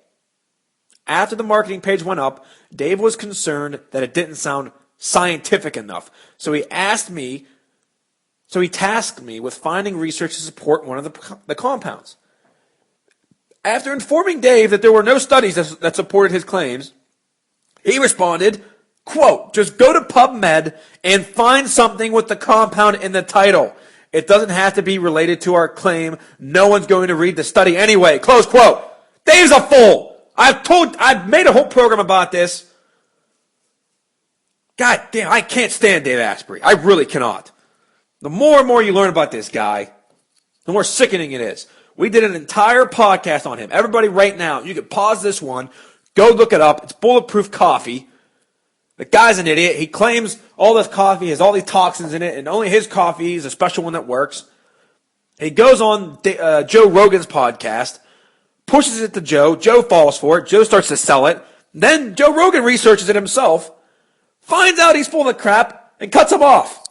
After the marketing page went up, Dave was concerned that it didn't sound scientific enough. So he tasked me with finding research to support one of the compounds. After informing Dave that there were no studies that supported his claims, he responded, quote, just go to PubMed and find something with the compound in the title. It doesn't have to be related to our claim. No one's going to read the study anyway. Close quote. Dave's a fool. I've made a whole program about this. God damn, I can't stand Dave Asprey. I really cannot. The more and more you learn about this guy, the more sickening it is. We did an entire podcast on him. Everybody right now, you can pause this one, go look it up. It's Bulletproof Coffee. The guy's an idiot. He claims all this coffee has all these toxins in it, and only his coffee is a special one that works. He goes on Joe Rogan's podcast, pushes it to Joe. Joe falls for it. Joe starts to sell it. Then Joe Rogan researches it himself, finds out he's full of crap, and cuts him off.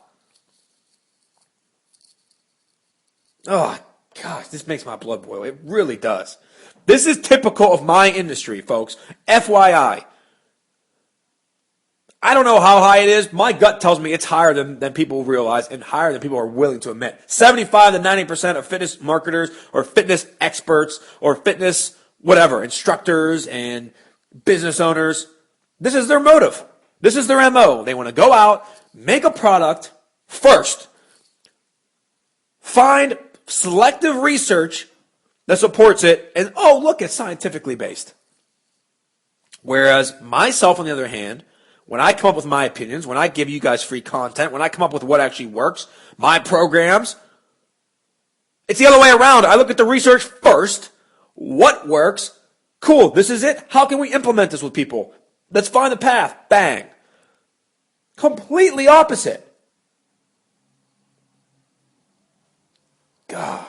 Oh, gosh, this makes my blood boil. It really does. This is typical of my industry, folks. FYI. I don't know how high it is. My gut tells me it's higher than people realize and higher than people are willing to admit. 75 to 90% of fitness marketers or fitness experts or fitness whatever, instructors and business owners, this is their motive. This is their MO. They want to go out, make a product first, find selective research that supports it, and oh, look, it's scientifically based. Whereas myself, on the other hand, when I come up with my opinions, when I give you guys free content, when I come up with what actually works, my programs, it's the other way around. I look at the research first. What works? Cool, this is it. How can we implement this with people? Let's find the path. Bang. Completely opposite. God.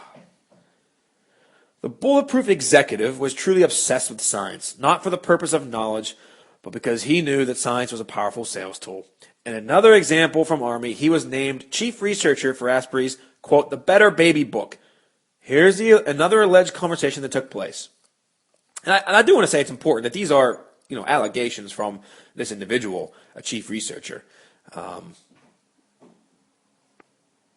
The Bulletproof executive was truly obsessed with science, not for the purpose of knowledge, but because he knew that science was a powerful sales tool. In another example from Army, he was named chief researcher for Asprey's, quote, The Better Baby book. Here's another alleged conversation that took place. And I do want to say it's important that these are, allegations from this individual, a chief researcher.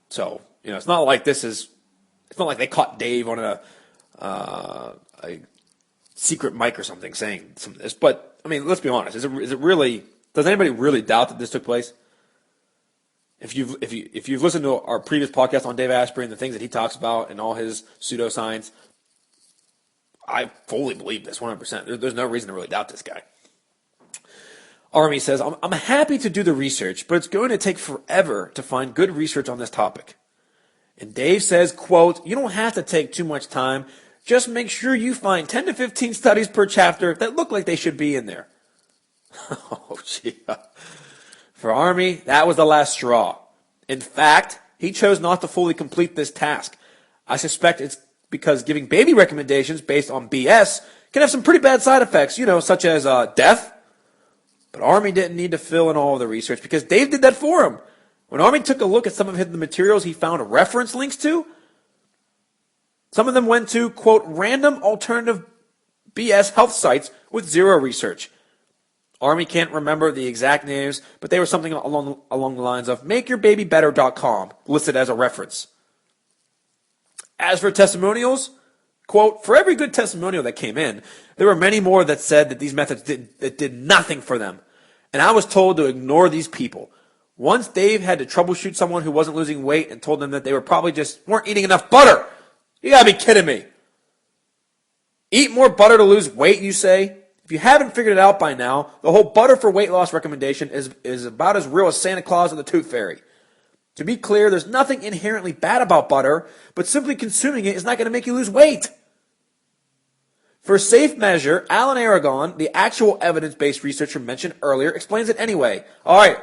So, it's not like it's not like they caught Dave on a secret mic or something saying some of this. But, let's be honest. Is it really, does anybody really doubt that this took place? If you've listened to our previous podcast on Dave Asprey and the things that he talks about and all his pseudoscience, I fully believe this 100%. There's no reason to really doubt this guy. Army says, I'm happy to do the research, but it's going to take forever to find good research on this topic. And Dave says, quote, you don't have to take too much time. Just make sure you find 10 to 15 studies per chapter that look like they should be in there. Oh, gee. For Army, that was the last straw. In fact, he chose not to fully complete this task. I suspect it's because giving baby recommendations based on BS can have some pretty bad side effects, such as death. But Army didn't need to fill in all of the research because Dave did that for him. When Army took a look at some of the materials he found reference links to, Some of them went to, quote, random alternative BS health sites with zero research. Army can't remember the exact names, but they were something along the lines of makeyourbabybetter.com, listed as a reference. As for testimonials, quote, for every good testimonial that came in, there were many more that said that these methods did nothing for them. And I was told to ignore these people. Once Dave had to troubleshoot someone who wasn't losing weight and told them that they were probably just weren't eating enough butter. You gotta be kidding me. Eat more butter to lose weight, you say? If you haven't figured it out by now, the whole butter for weight loss recommendation is about as real as Santa Claus and the Tooth Fairy. To be clear, there's nothing inherently bad about butter, but simply consuming it is not going to make you lose weight. For safe measure, Alan Aragon, the actual evidence-based researcher mentioned earlier, explains it anyway. All right,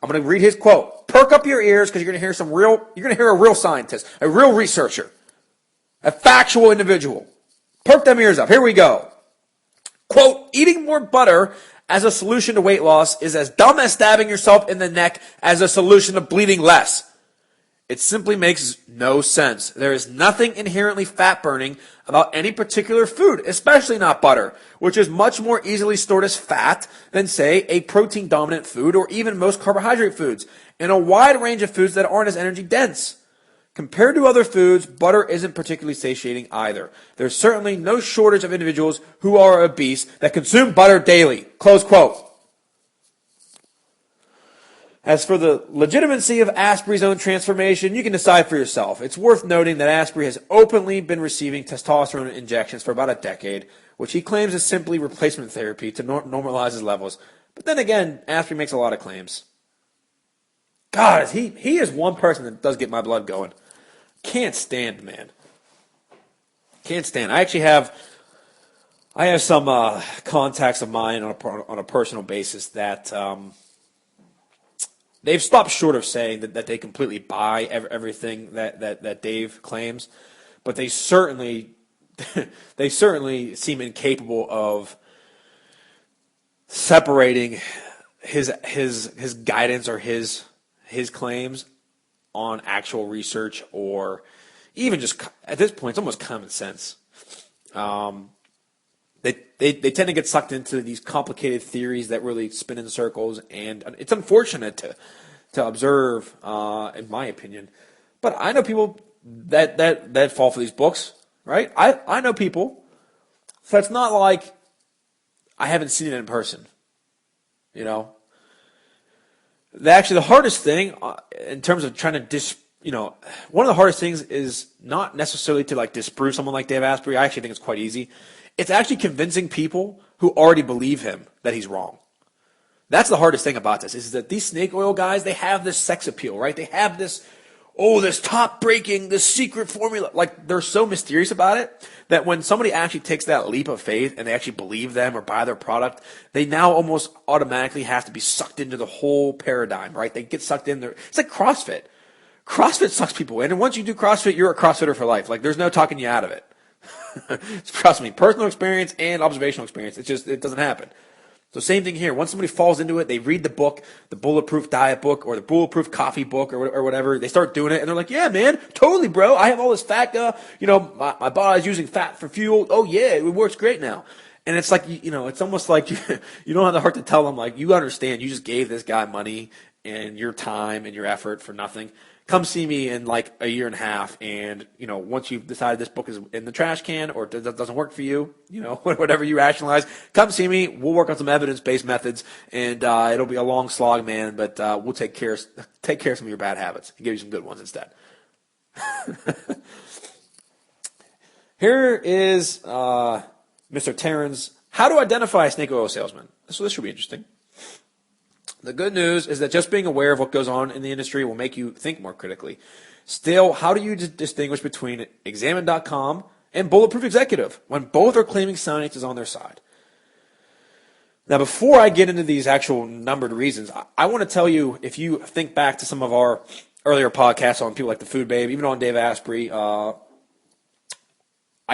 I'm going to read his quote. Perk up your ears because you're going to hear a real scientist, a real researcher, a factual individual. Perk them ears up. Here we go. Quote, eating more butter as a solution to weight loss is as dumb as stabbing yourself in the neck as a solution to bleeding less. It simply makes no sense. There is nothing inherently fat-burning about any particular food, especially not butter, which is much more easily stored as fat than, say, a protein-dominant food or even most carbohydrate foods, and a wide range of foods that aren't as energy-dense. Compared to other foods, butter isn't particularly satiating either. There's certainly no shortage of individuals who are obese that consume butter daily. Close quote. As for the legitimacy of Asprey's own transformation, you can decide for yourself. It's worth noting that Asprey has openly been receiving testosterone injections for about a decade, which he claims is simply replacement therapy to normalize his levels. But then again, Asprey makes a lot of claims. God, he is one person that does get my blood going. Can't stand, man. Can't stand. I have some contacts of mine on a personal basis that they've stopped short of saying that they completely buy everything that Dave claims, but they certainly seem incapable of separating his guidance or his claims on actual research or even just, at this point, it's almost common sense. They tend to get sucked into these complicated theories that really spin in circles, and it's unfortunate to observe, in my opinion. But I know people that fall for these books, right? I know people, so it's not like I haven't seen it in person, you know. Actually, the hardest thing in terms of trying to one of the hardest things is not necessarily to disprove someone like Dave Asprey. I actually think it's quite easy. It's actually convincing people who already believe him that he's wrong. That's the hardest thing about this, is that these snake oil guys, they have this sex appeal, right? They have this top-breaking, this secret formula. They're so mysterious about it that when somebody actually takes that leap of faith and they actually believe them or buy their product, they now almost automatically have to be sucked into the whole paradigm, right? They get sucked in there. It's like CrossFit. CrossFit sucks people in, and once you do CrossFit, you're a CrossFitter for life. There's no talking you out of it. Trust me, personal experience and observational experience. It doesn't happen. So same thing here. Once somebody falls into it, they read the book, the Bulletproof Diet book or the Bulletproof Coffee book or whatever. They start doing it, and they're like, yeah, man, totally, bro. I have all this fat. My body's using fat for fuel. Oh, yeah, it works great now. And it's like, it's almost like you don't have the heart to tell them, you understand, you just gave this guy money and your time and your effort for nothing. Come see me in a year and a half, and once you've decided this book is in the trash can or doesn't work for you, whatever you rationalize, come see me. We'll work on some evidence-based methods, and it'll be a long slog, man. But we'll take care of some of your bad habits and give you some good ones instead. Here is Mr. Terran's How to Identify a Snake Oil Salesman. So this should be interesting. The good news is that just being aware of what goes on in the industry will make you think more critically. Still, how do you distinguish between Examine.com and Bulletproof Executive when both are claiming science is on their side? Now, before I get into these actual numbered reasons, I want to tell you, if you think back to some of our earlier podcasts on people like the Food Babe, even on Dave Asprey, I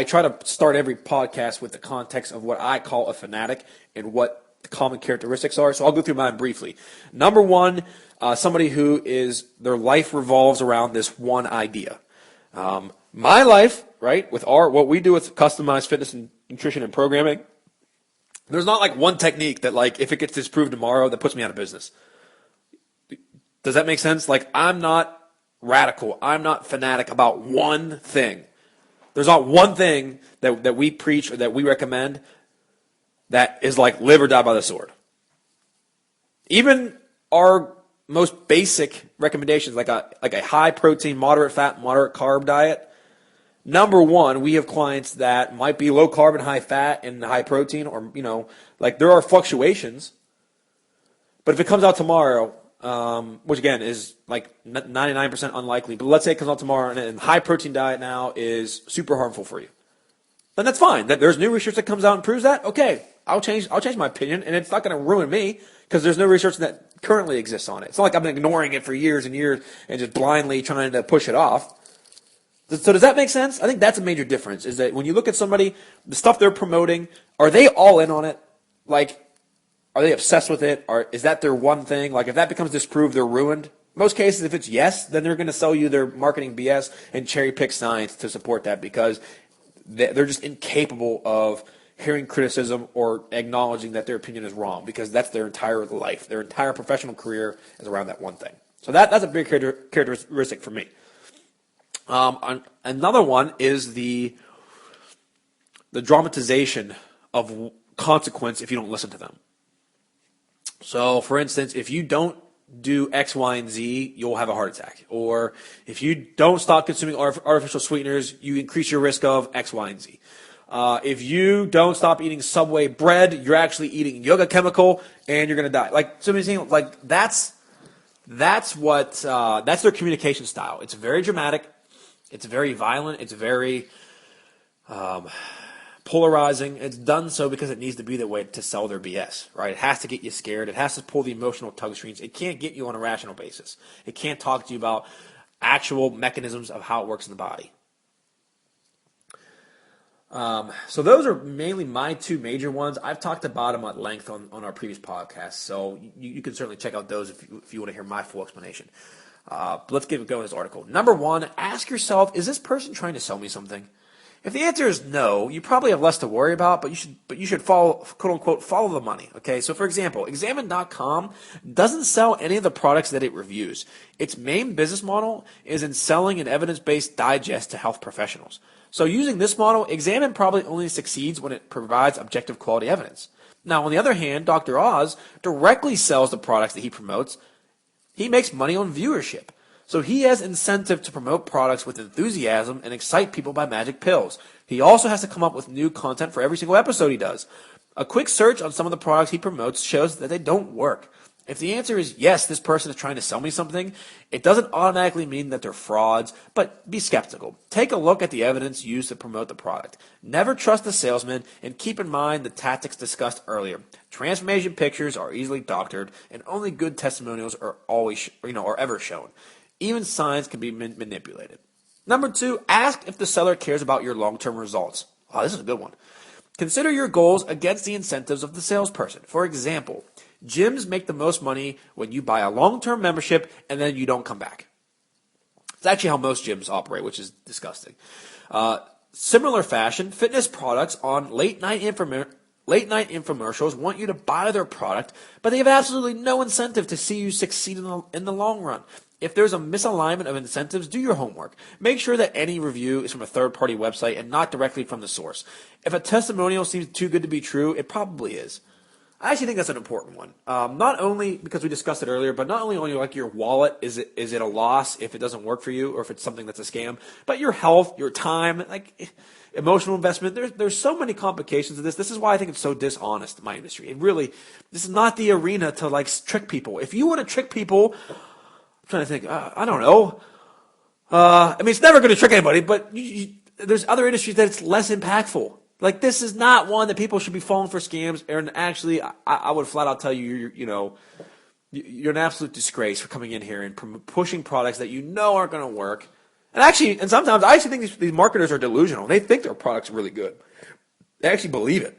try to start every podcast with the context of what I call a fanatic and what the common characteristics are. So I'll go through mine briefly. Number one, somebody who their life revolves around this one idea. My life right? With what we do with customized fitness and nutrition and programming, there's not like one technique that like if it gets disproved tomorrow that puts me out of business. Does that make sense? Like I'm not radical. I'm not fanatic about one thing. There's not one thing that we preach or that we recommend that is like live or die by the sword. Even our most basic recommendations, like a high protein, moderate fat, moderate carb diet. Number one, we have clients that might be low carb and high fat and high protein, or like there are fluctuations. But if it comes out tomorrow, which again is like 99% unlikely, but let's say it comes out tomorrow and high protein diet now is super harmful for you, then that's fine. There's new research that comes out and proves that. Okay, I'll change my opinion, and it's not going to ruin me because there's no research that currently exists on it. It's not like I've been ignoring it for years and years and just blindly trying to push it off. So does that make sense? I think that's a major difference, is that when you look at somebody, the stuff they're promoting, are they all in on it? Like, are they obsessed with it? Or is that their one thing? Like, if that becomes disproved, they're ruined. Most cases, if it's yes, then they're going to sell you their marketing BS and cherry pick science to support that because they're just incapable of hearing criticism or acknowledging that their opinion is wrong because that's their entire life. Their entire professional career is around that one thing. So that's a big characteristic for me. Another one is the dramatization of consequence if you don't listen to them. So, for instance, if you don't do X, Y, and Z, you'll have a heart attack. Or if you don't stop consuming artificial sweeteners, you increase your risk of X, Y, and Z. If you don't stop eating Subway bread, you're actually eating yoga chemical, and you're going to die. Like, so many things, like that's their communication style. It's very dramatic. It's very violent. It's very polarizing. It's done so because it needs to be that way to sell their BS, right? It has to get you scared. It has to pull the emotional tug strings. It can't get you on a rational basis. It can't talk to you about actual mechanisms of how it works in the body. So those are mainly my two major ones. I've talked about them at length on our previous podcast, so you can certainly check out those if you want to hear my full explanation. But let's get going with this article. Number one, ask yourself, is this person trying to sell me something? If the answer is no, you probably have less to worry about, but you should follow, quote unquote, follow the money. Okay, so for example, Examine.com doesn't sell any of the products that it reviews. Its main business model is in selling an evidence-based digest to health professionals. So using this model, Examine probably only succeeds when it provides objective quality evidence. Now, on the other hand, Dr. Oz directly sells the products that he promotes. He makes money on viewership. So he has incentive to promote products with enthusiasm and excite people by magic pills. He also has to come up with new content for every single episode he does. A quick search on some of the products he promotes shows that they don't work. If the answer is yes, this person is trying to sell me something, it doesn't automatically mean that they're frauds, but be skeptical. Take a look at the evidence used to promote the product. Never trust the salesman, and keep in mind the tactics discussed earlier. Transformation pictures are easily doctored, and only good testimonials are always, are ever shown. Even signs can be manipulated. Number two, ask if the seller cares about your long-term results. Oh, this is a good one. Consider your goals against the incentives of the salesperson. For example, gyms make the most money when you buy a long-term membership and then you don't come back. It's actually how most gyms operate, which is disgusting. Similar fashion, fitness products on late-night infomercials want you to buy their product, but they have absolutely no incentive to see you succeed in the long run. If there's a misalignment of incentives, do your homework. Make sure that any review is from a third-party website and not directly from the source. If a testimonial seems too good to be true, it probably is. I actually think that's an important one. Not only because we discussed it earlier, but not only on your wallet is it a loss if it doesn't work for you or if it's something that's a scam, but your health, your time, like emotional investment. There's so many complications of this. This is why I think it's so dishonest in my industry. This is not the arena to trick people. If you want to trick people, I'm trying to think. I don't know. It's never going to trick anybody, but there's other industries that it's less impactful. Like, this is not one that people should be falling for scams. And actually, I would flat out tell you, you're an absolute disgrace for coming in here and pushing products that you know aren't going to work. And sometimes I actually think these marketers are delusional. They think their product's really good. They actually believe it.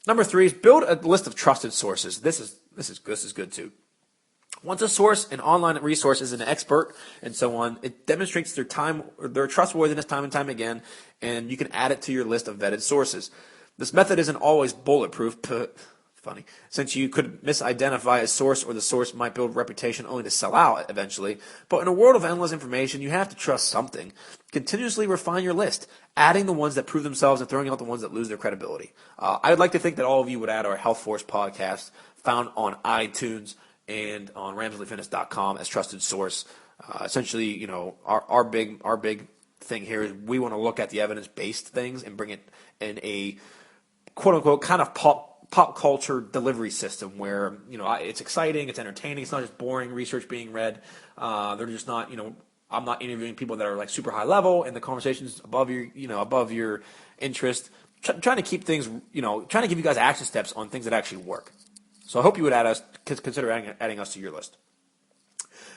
Number three is build a list of trusted sources. This is good too. Once a source, an online resource, is an expert and so on, it demonstrates their trustworthiness time and time again, and you can add it to your list of vetted sources. This method isn't always bulletproof, funny, since you could misidentify a source or the source might build reputation only to sell out eventually. But in a world of endless information, you have to trust something. Continuously refine your list, adding the ones that prove themselves and throwing out the ones that lose their credibility. I would like to think that all of you would add our HealthForce podcast, found on iTunes and on RamsleyFitness.com as trusted source. Essentially, you know, our big thing here is we want to look at the evidence-based things and bring it in a quote-unquote kind of pop culture delivery system where, you know, it's exciting, it's entertaining, it's not just boring research being read. They're just not, you know, I'm not interviewing people that are like super high level and the conversation's above your interest. Trying to keep things, you know, trying to give you guys action steps on things that actually work. So I hope you would consider adding us to your list.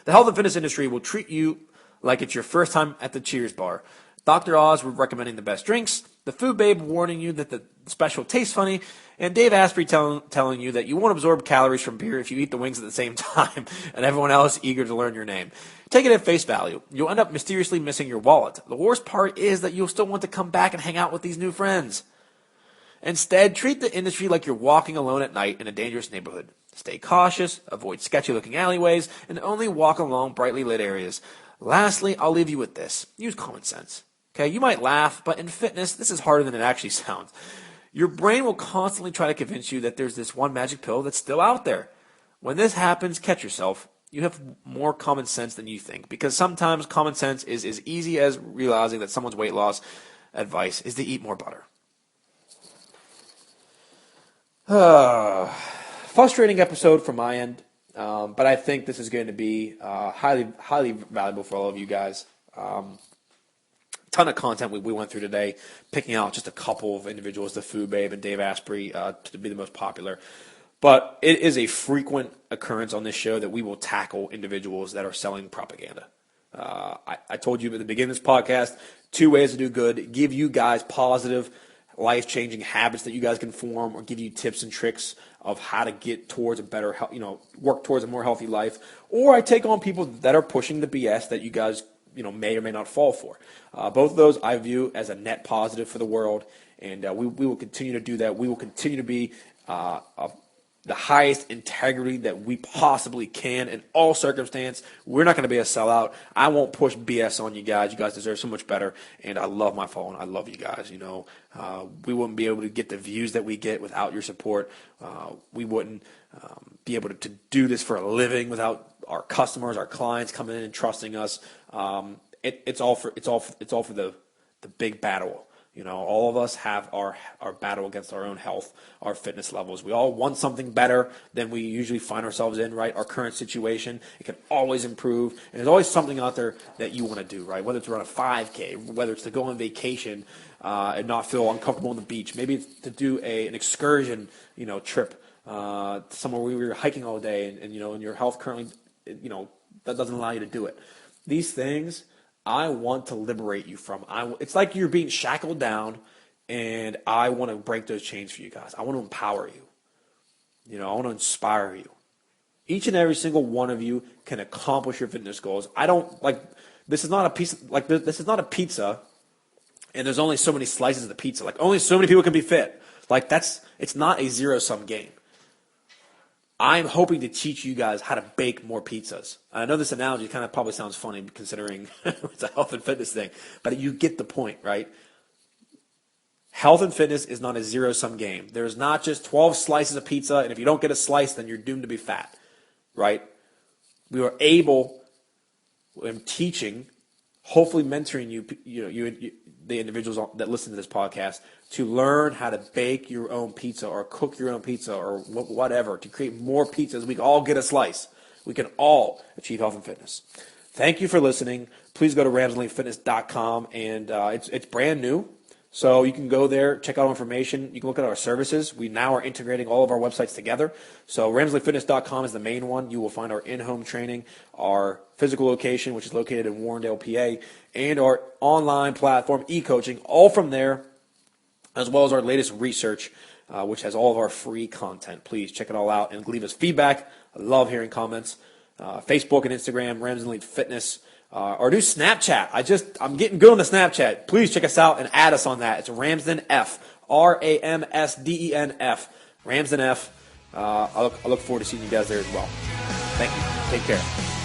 The health and fitness industry will treat you like it's your first time at the Cheers bar. Dr. Oz recommending the best drinks, the food babe warning you that the special tastes funny, and Dave Asprey telling you that you won't absorb calories from beer if you eat the wings at the same time, and everyone else eager to learn your name. Take it at face value. You'll end up mysteriously missing your wallet. The worst part is that you'll still want to come back and hang out with these new friends. Instead, treat the industry like you're walking alone at night in a dangerous neighborhood. Stay cautious, avoid sketchy-looking alleyways, and only walk along brightly lit areas. Lastly, I'll leave you with this. Use common sense. Okay, you might laugh, but in fitness, this is harder than it actually sounds. Your brain will constantly try to convince you that there's this one magic pill that's still out there. When this happens, catch yourself. You have more common sense than you think, because sometimes common sense is as easy as realizing that someone's weight loss advice is to eat more butter. Frustrating episode from my end, but I think this is going to be highly valuable for all of you guys. Ton of content we went through today, picking out just a couple of individuals, the Food Babe and Dave Asprey, to be the most popular. But it is a frequent occurrence on this show that we will tackle individuals that are selling propaganda. I told you at the beginning of this podcast, 2 ways to do good: give you guys positive, life-changing habits that you guys can form, or give you tips and tricks of how to get towards a better, work towards a more healthy life. Or I take on people that are pushing the BS that you guys, may or may not fall for. Both of those I view as a net positive for the world, and we will continue to do that. We will continue to be the highest integrity that we possibly can in all circumstance. We're not going to be a sellout. I won't push BS on you guys. You guys deserve so much better, and I love my phone. I love you guys. We wouldn't be able to get the views that we get without your support. We wouldn't be able to do this for a living without our customers, our clients coming in and trusting us. It's all for the big battle. All of us have our battle against our own health, our fitness levels. We all want something better than we usually find ourselves in, right? Our current situation, it can always improve. And there's always something out there that you want to do, right? Whether it's to run a 5K, whether it's to go on vacation and not feel uncomfortable on the beach. Maybe it's to do an excursion, trip somewhere where you're hiking all day and your health currently, that doesn't allow you to do it. These things I want to liberate you from. It's like you're being shackled down, and I want to break those chains for you guys. I want to empower you. I want to inspire you. Each and every single one of you can accomplish your fitness goals. This is not a piece this is not a pizza, and there's only so many slices of the pizza. Only so many people can be fit. It's not a zero-sum game. I'm hoping to teach you guys how to bake more pizzas. I know this analogy kind of probably sounds funny considering it's a health and fitness thing, but you get the point, right? Health and fitness is not a zero-sum game. There's not just 12 slices of pizza, and if you don't get a slice, then you're doomed to be fat, right? We are able, in teaching, hopefully mentoring you, the individuals that listen to this podcast, to learn how to bake your own pizza or cook your own pizza or whatever, to create more pizzas. We can all get a slice. We can all achieve health and fitness. Thank you for listening. Please go to RamsleyFitness.com, and it's brand new. So you can go there, check out information. You can look at our services. We now are integrating all of our websites together. So RamsleyFitness.com is the main one. You will find our in-home training, our physical location, which is located in Warrendale, PA, and our online platform, e-coaching, all from there, as well as our latest research, which has all of our free content. Please check it all out and leave us feedback. I love hearing comments. Facebook and Instagram, Ramsden Elite Fitness, or do Snapchat. I'm getting good on the Snapchat. Please check us out and add us on that. It's Ramsden F, RAMSDENF, Ramsden F. I look forward to seeing you guys there as well. Thank you. Take care.